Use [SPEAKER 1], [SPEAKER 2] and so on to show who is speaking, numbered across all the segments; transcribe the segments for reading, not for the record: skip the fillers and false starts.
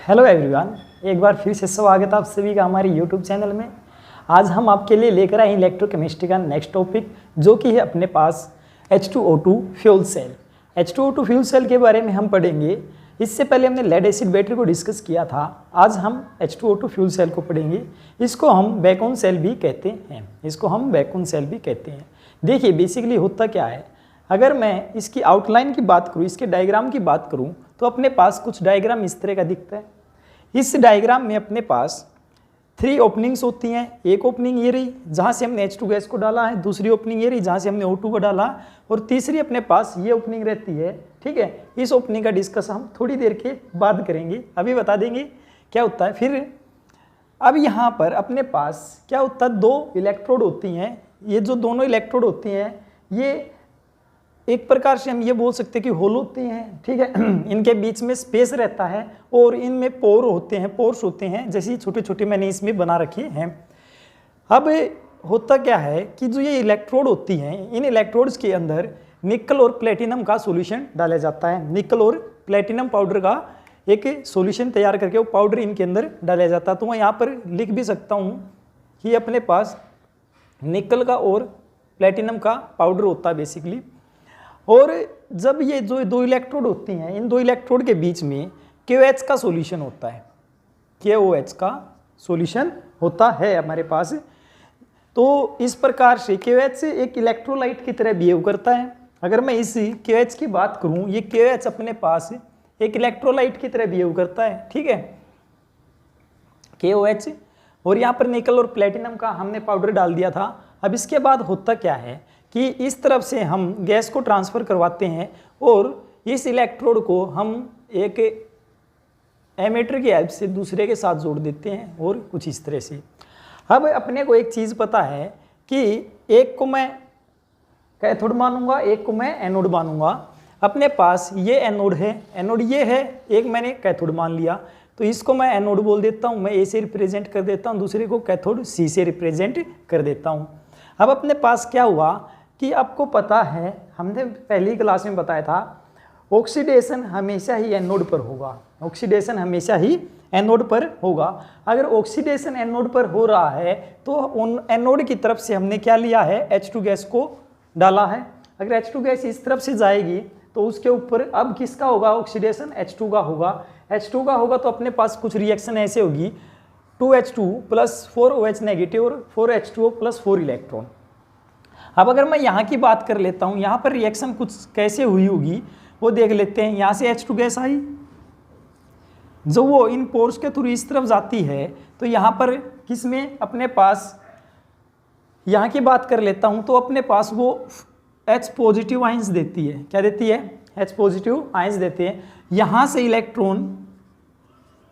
[SPEAKER 1] Hello everyone, एक बार फिर से स्वागत है आप सभी का हमारे यूट्यूब चैनल में। आज हम आपके लिए लेकर आए इलेक्ट्रोकेमिस्ट्री का नेक्स्ट टॉपिक, जो कि है अपने पास H2O2 fuel cell. H2O2 fuel cell के बारे में हम पढ़ेंगे। इससे पहले हमने लेड एसिड बैटरी को डिस्कस किया था। आज हम H2O2 फ्यूल सेल को पढ़ेंगे। इसको हम वैक्यूम सेल भी कहते हैं। देखिए बेसिकली होता क्या है, अगर मैं इसकी आउटलाइन की बात करूँ, इसके डायग्राम की बात करूँ, तो अपने पास कुछ डायग्राम इस तरह का दिखता है। इस डायग्राम में अपने पास 3 ओपनिंग्स होती हैं। एक ओपनिंग ये रही जहाँ से हमने H2 गैस को डाला है, दूसरी ओपनिंग ये रही जहाँ से हमने O2 को डाला, और तीसरी अपने पास ये ओपनिंग रहती है। ठीक है, इस ओपनिंग का डिस्कस हम थोड़ी देर के बाद करेंगे, अभी बता देंगे क्या होता है। फिर अब यहाँ पर अपने पास क्या होता है, 2 इलेक्ट्रोड होती हैं। ये जो दोनों इलेक्ट्रोड होती हैं ये एक प्रकार से हम ये बोल सकते हैं कि होल होती हैं। ठीक है, इनके बीच में स्पेस रहता है और इनमें पोर्स होते हैं, जैसे छोटे छोटे मैंने इसमें बना रखे हैं। अब होता क्या है कि जो ये इलेक्ट्रोड होती हैं, इन इलेक्ट्रोड्स के अंदर निकल और प्लेटिनम का सॉल्यूशन डाला जाता है। निकल और प्लेटिनम पाउडर का एक सॉल्यूशन तैयार करके वो पाउडर इनके अंदर डाला जाता है। तो मैं यहाँ पर लिख भी सकता हूँ कि अपने पास निकल का और प्लेटिनम का पाउडर होता है बेसिकली। और जब ये जो 2 इलेक्ट्रोड होती हैं, इन 2 इलेक्ट्रोड के बीच में KOH का सॉल्यूशन होता है। KOH का सॉल्यूशन होता है हमारे पास। तो इस प्रकार से KOH एक इलेक्ट्रोलाइट की तरह बिहेव करता है। अगर मैं इस KOH की बात करूं, ये KOH अपने पास एक इलेक्ट्रोलाइट की तरह बिहेव करता है। ठीक है, KOH, और यहाँ पर निकल और प्लेटिनम का हमने पाउडर डाल दिया था। अब इसके बाद होता क्या है कि इस तरफ से हम गैस को ट्रांसफ़र करवाते हैं और इस इलेक्ट्रोड को हम एक एमीटर की हेल्प से दूसरे के साथ जोड़ देते हैं, और कुछ इस तरह से। अब अपने को एक चीज़ पता है कि एक को मैं कैथोड मानूंगा, एक को मैं एनोड मानूंगा। अपने पास ये एनोड है, एनोड ये है, एक मैंने कैथोड मान लिया, तो इसको मैं एनोड बोल देता हूँ, मैं ए से रिप्रेजेंट कर देता हूँ, दूसरे को कैथोड सी से रिप्रेजेंट कर देता हूँ। अब अपने पास क्या हुआ कि आपको पता है, हमने पहली क्लास में बताया था, ऑक्सीडेशन हमेशा ही एनोड पर होगा। ऑक्सीडेशन हमेशा ही एनोड पर होगा। अगर ऑक्सीडेशन एनोड पर हो रहा है तो उन एनोड की तरफ से हमने क्या लिया है, H2 गैस को डाला है। अगर H2 गैस इस तरफ से जाएगी तो उसके ऊपर अब किसका होगा ऑक्सीडेशन, H2 का होगा। H2 का होगा तो अपने पास कुछ रिएक्शन ऐसे होगी, 2H2 + 4OH नेगेटिव और 4H2O + 4 इलेक्ट्रॉन। अब अगर मैं यहाँ की बात कर लेता हूँ, यहाँ पर रिएक्शन कुछ कैसे हुई होगी वो देख लेते हैं। यहाँ से H2 गैस आई, जो वो इन पोर्स के थ्रू इस तरफ जाती है, तो यहाँ पर किसमें अपने पास, यहाँ की बात कर लेता हूँ, तो अपने पास वो H पॉजिटिव आयंस देती है। क्या देती है? H पॉजिटिव आयंस देते हैं। यहाँ से इलेक्ट्रॉन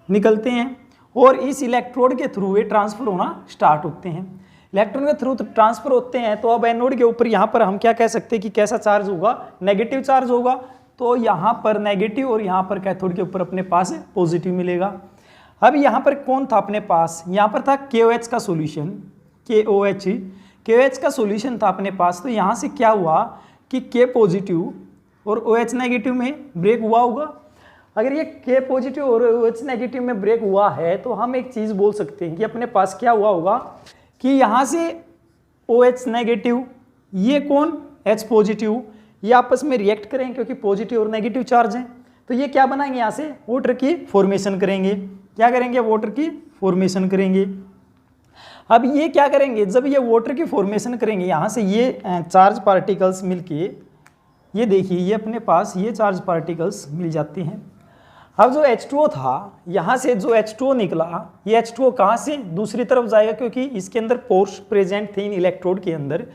[SPEAKER 1] निकलते हैं और इस इलेक्ट्रोड के थ्रू वे ट्रांसफर होना स्टार्ट होते हैं। इलेक्ट्रॉन के थ्रू ट्रांसफर होते हैं, तो अब एनोड के ऊपर यहाँ पर हम क्या कह सकते हैं कि कैसा चार्ज होगा, नेगेटिव चार्ज होगा। तो यहाँ पर नेगेटिव और यहाँ पर कैथोड के ऊपर अपने पास पॉजिटिव मिलेगा। अब यहाँ पर कौन था अपने पास, यहाँ पर था KOH का सॉल्यूशन, KOH का सॉल्यूशन था अपने पास। तो यहाँ से क्या हुआ कि K पॉजिटिव और OH नेगेटिव में ब्रेक हुआ होगा। अगर ये K पॉजिटिव और OH नेगेटिव में ब्रेक हुआ है तो हम एक चीज़ बोल सकते हैं कि अपने पास क्या हुआ होगा कि यहाँ से OH नेगेटिव, ये कौन H पॉजिटिव, ये आपस में रिएक्ट करेंगे क्योंकि पॉजिटिव और नेगेटिव चार्ज हैं। तो ये क्या बनाएंगे, यहाँ से वाटर की फॉर्मेशन करेंगे। क्या करेंगे? वाटर की फॉर्मेशन करेंगे। अब ये क्या करेंगे, जब ये वाटर की फॉर्मेशन करेंगे, यहाँ से ये चार्ज पार्टिकल्स मिलके, ये देखिए ये अपने पास ये चार्ज पार्टिकल्स मिल जाते हैं। अब जो H2O था, यहाँ से जो H2O निकला, ये H2O कहाँ से दूसरी तरफ जाएगा, क्योंकि इसके अंदर पोर्स प्रेजेंट थे इन इलेक्ट्रोड के अंदर।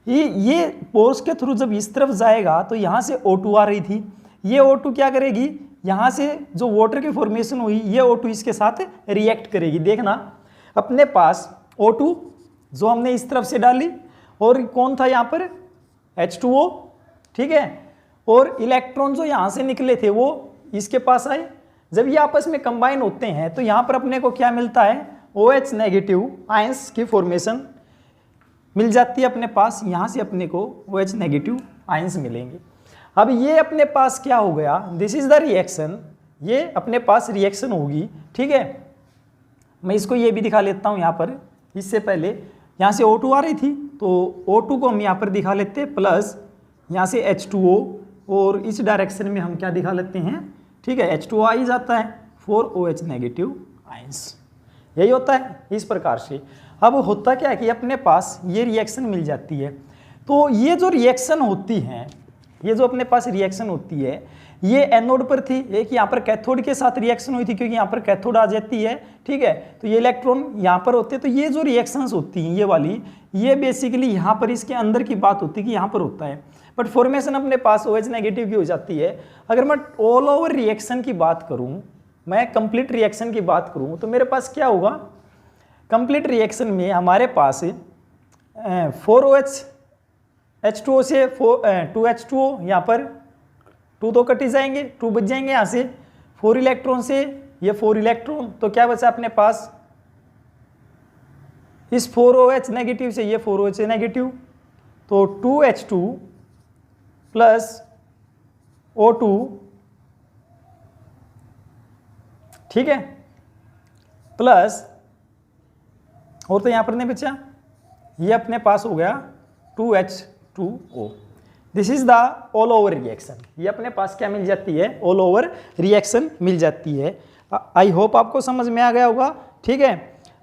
[SPEAKER 1] ये पोर्स के थ्रू जब इस तरफ जाएगा तो यहाँ से O2 आ रही थी। ये O2 क्या करेगी, यहाँ से जो वाटर की फॉर्मेशन हुई, ये O2 इसके साथ रिएक्ट करेगी। देखना अपने पास O2 जो हमने इस तरफ से डाली, और कौन था यहाँ पर H2O। ठीक है, और इलेक्ट्रॉन जो यहाँ से निकले थे वो इसके पास आए। जब ये आपस में कंबाइन होते हैं तो यहाँ पर अपने को क्या मिलता है, OH नेगेटिव आयंस की फॉर्मेशन मिल जाती है अपने पास। यहाँ से अपने को OH नेगेटिव आयंस मिलेंगे। अब ये अपने पास क्या हो गया, दिस इज द रिएक्शन ये अपने पास रिएक्शन होगी, ठीक है। मैं इसको ये भी दिखा लेता हूँ यहाँ पर। इससे पहले यहाँ से O2 आ रही थी, तो O2 को हम यहाँ पर दिखा लेते हैं प्लस, यहाँ से H2O, और इस डायरेक्शन में हम क्या दिखा लेते हैं, ठीक है, H2O आ ही जाता है, 4OH नेगेटिव आयंस, यही होता है इस प्रकार से। अब होता क्या है कि अपने पास ये रिएक्शन मिल जाती है। तो ये जो रिएक्शन होती है, ये जो अपने पास रिएक्शन होती है, ये एनोड पर थी, एक यहाँ पर कैथोड के साथ रिएक्शन हुई थी, क्योंकि यहाँ पर कैथोड आ जाती है, ठीक है। तो ये इलेक्ट्रॉन यहाँ पर होते हैं। तो ये जो रिएक्शंस होती हैं ये वाली, ये बेसिकली यहाँ पर इसके अंदर की बात होती है कि यहाँ पर होता है, बट फॉर्मेशन अपने पास OH नेगेटिव की हो जाती है। अगर मैं ऑल ओवर रिएक्शन की बात करूँ, मैं कंप्लीट रिएक्शन की बात करूँ, तो मेरे पास क्या होगा, कंप्लीट रिएक्शन में हमारे पास 4OH H2O से 2H2O, यहाँ पर 2 तो कट ही जाएंगे, 2 बच जाएंगे यहाँ से, 4 इलेक्ट्रॉन से ये 4 इलेक्ट्रॉन, तो क्या बचा अपने पास, इस 4OH नेगेटिव से ये 4OH नेगेटिव, तो 2H2 प्लस O2, ठीक है, प्लस, और तो यहाँ पर नहीं बचा, ये अपने पास हो गया 2H2O। This is the all over reaction. ये अपने पास क्या मिल जाती है, ऑल ओवर रिएक्शन मिल जाती है। आई होप आपको समझ में आ गया होगा, ठीक है।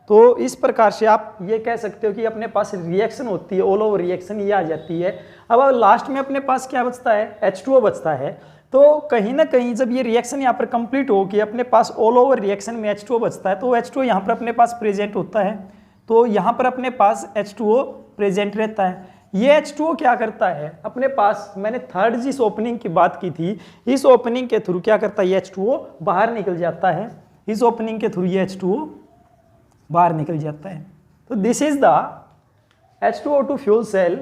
[SPEAKER 1] तो इस प्रकार से आप ये कह सकते हो कि अपने पास रिएक्शन होती है, ऑल ओवर रिएक्शन ये आ जाती है। अब लास्ट में अपने पास क्या बचता है, H2O बचता है। तो कहीं ना कहीं जब ये रिएक्शन यहाँ पर कंप्लीट हो कि अपने पास ऑल ओवर रिएक्शन में H2O बचता है, तो H2O यहाँ पर अपने पास प्रेजेंट होता है, तो यहाँ पर अपने पास H2O प्रेजेंट रहता है। ये H2O क्या करता है, अपने पास मैंने थर्ड जिस ओपनिंग की बात की थी, इस ओपनिंग के थ्रू क्या करता है, ये H2O बाहर निकल जाता है, इस ओपनिंग के थ्रू ये H2O बाहर निकल जाता है। तो this is the H2O2 fuel cell,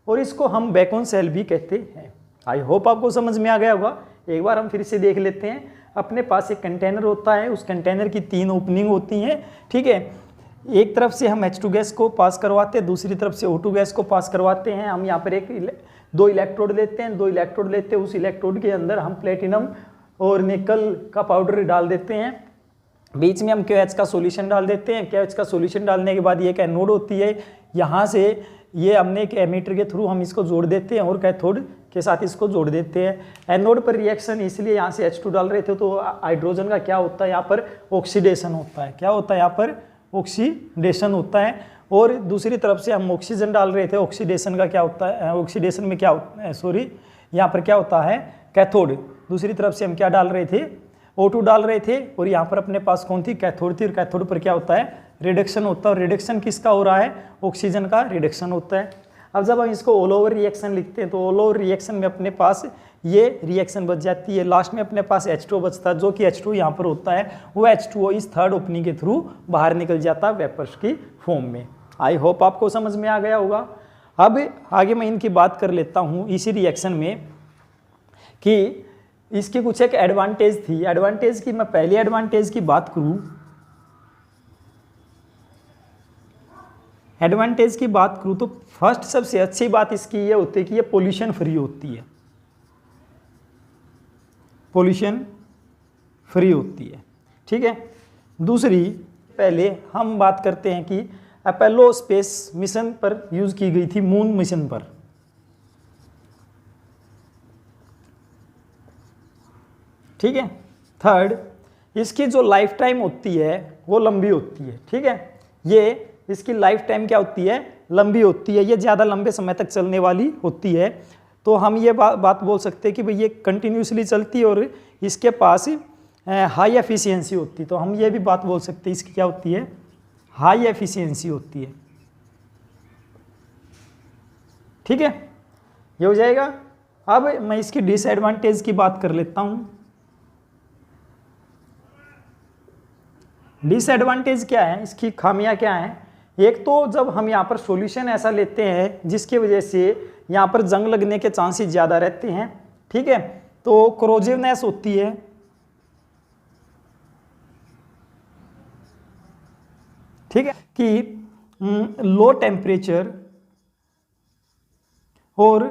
[SPEAKER 1] और इसको हम बैकॉन सेल भी कहते हैं। आई होप आपको समझ में आ गया होगा। एक बार हम फिर से देख लेते हैं। अपने पास एक कंटेनर होता है, उस कंटेनर की 3 ओपनिंग होती हैं, ठीक है। एक तरफ से हम H2 गैस को पास करवाते हैं, दूसरी तरफ से O2 गैस को पास करवाते हैं। हम यहाँ पर 2 इलेक्ट्रोड लेते हैं, 2 इलेक्ट्रोड लेते हैं, उस इलेक्ट्रोड के अंदर हम प्लेटिनम और निकल का पाउडर डाल देते हैं, बीच में हम KOH का सॉल्यूशन डाल देते हैं। KOH का सॉल्यूशन डालने के बाद ये एक एनोड होती है, यहाँ से ये हमने एक एमीटर के थ्रू हम इसको जोड़ देते हैं और कैथोड के साथ इसको जोड़ देते हैं। एनोड पर रिएक्शन, इसलिए यहाँ से H2 डाल रहे थे, तो हाइड्रोजन का क्या होता है, यहाँ पर ऑक्सीडेशन होता है। क्या होता है, यहाँ पर ऑक्सीडेशन होता है। और दूसरी तरफ से हम ऑक्सीजन डाल रहे थे, ऑक्सीडेशन का क्या होता है, ऑक्सीडेशन में क्या होता है, सॉरी, यहाँ पर क्या होता है, कैथोड। दूसरी तरफ से हम क्या डाल रहे थे, O2 डाल रहे थे, और यहाँ पर अपने पास कौन थी, कैथोड थी, और कैथोड पर क्या होता है, रिडक्शन होता है। और रिडक्शन किसका हो रहा है, ऑक्सीजन का रिडक्शन होता है। अब जब हम इसको ऑल ओवर रिएक्शन लिखते हैं, तो ऑल ओवर रिएक्शन में अपने पास ये रिएक्शन बच जाती है। लास्ट में अपने पास H2O बचता है, जो कि H2 यहाँ पर होता है, वो H2O इस थर्ड ओपनिंग के थ्रू बाहर निकल जाता है वेपर्स की फॉर्म में। आई होप आपको समझ में आ गया होगा। अब आगे मैं इनकी बात कर लेता हूँ इसी रिएक्शन में, कि इसकी कुछ एक एडवांटेज थी। एडवांटेज की मैं पहली एडवांटेज की बात करूँ, एडवांटेज की बात करूँ तो फर्स्ट सबसे अच्छी बात इसकी ये होती है कि ये पोल्यूशन फ्री होती है, पोल्यूशन फ्री होती है, ठीक है। दूसरी, पहले हम बात करते हैं कि अपोलो स्पेस मिशन पर यूज की गई थी, मून मिशन पर, ठीक है। थर्ड, इसकी जो लाइफ टाइम होती है वो लंबी होती है, ठीक है। ये इसकी लाइफ टाइम क्या होती है, लंबी होती है, ये ज़्यादा लंबे समय तक चलने वाली होती है। तो हम ये बात बोल सकते हैं कि भाई ये कंटिन्यूसली चलती है और इसके पास हाई एफिशिएंसी होती है। तो हम ये भी बात बोल सकते हैं इसकी क्या होती है, हाई एफिशिएंसी होती है, ठीक है। ये हो जाएगा। अब मैं इसकी डिसएडवांटेज की बात कर लेता हूँ। डिसएडवांटेज क्या है, इसकी खामियां क्या हैं। एक तो जब हम यहाँ पर सॉल्यूशन ऐसा लेते हैं जिसकी वजह से यहाँ पर जंग लगने के चांसेस ज़्यादा रहते हैं, ठीक है। तो क्रोजिवनेस होती है, ठीक है, कि लो टेम्परेचर और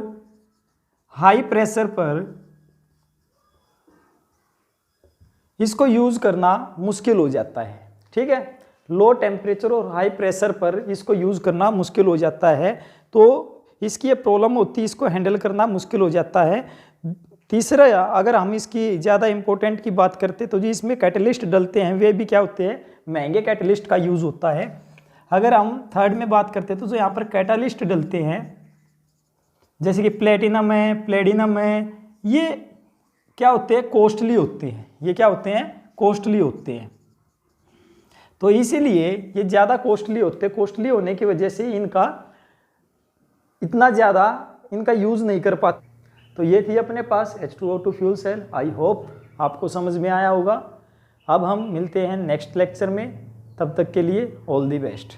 [SPEAKER 1] हाई प्रेशर पर इसको यूज़ करना मुश्किल हो जाता है। ठीक है, लो टेम्परेचर और हाई प्रेशर पर इसको यूज़ करना मुश्किल हो जाता है, तो इसकी ये प्रॉब्लम होती है, इसको हैंडल करना मुश्किल हो जाता है। तीसरा, अगर हम इसकी ज़्यादा इंपॉर्टेंट की बात करते तो जो इसमें कैटलिस्ट डलते हैं वे भी क्या होते हैं, महंगे कैटलिस्ट का यूज़ होता है। अगर हम थर्ड में बात करते तो जो यहाँ पर कैटलिस्ट डलते हैं जैसे कि प्लेटिनम है, प्लेडिनम है, ये क्या होते हैं, कॉस्टली होते हैं। ये क्या होते हैं, कॉस्टली होते हैं। तो इसीलिए ये ज़्यादा कॉस्टली होते हैं। कॉस्टली होने की वजह से इनका इतना ज़्यादा इनका यूज़ नहीं कर पाते। तो ये थी अपने पास H2O2 fuel cell. I hope आपको समझ में आया होगा। अब हम मिलते हैं नेक्स्ट लेक्चर में, तब तक के लिए ऑल दी बेस्ट।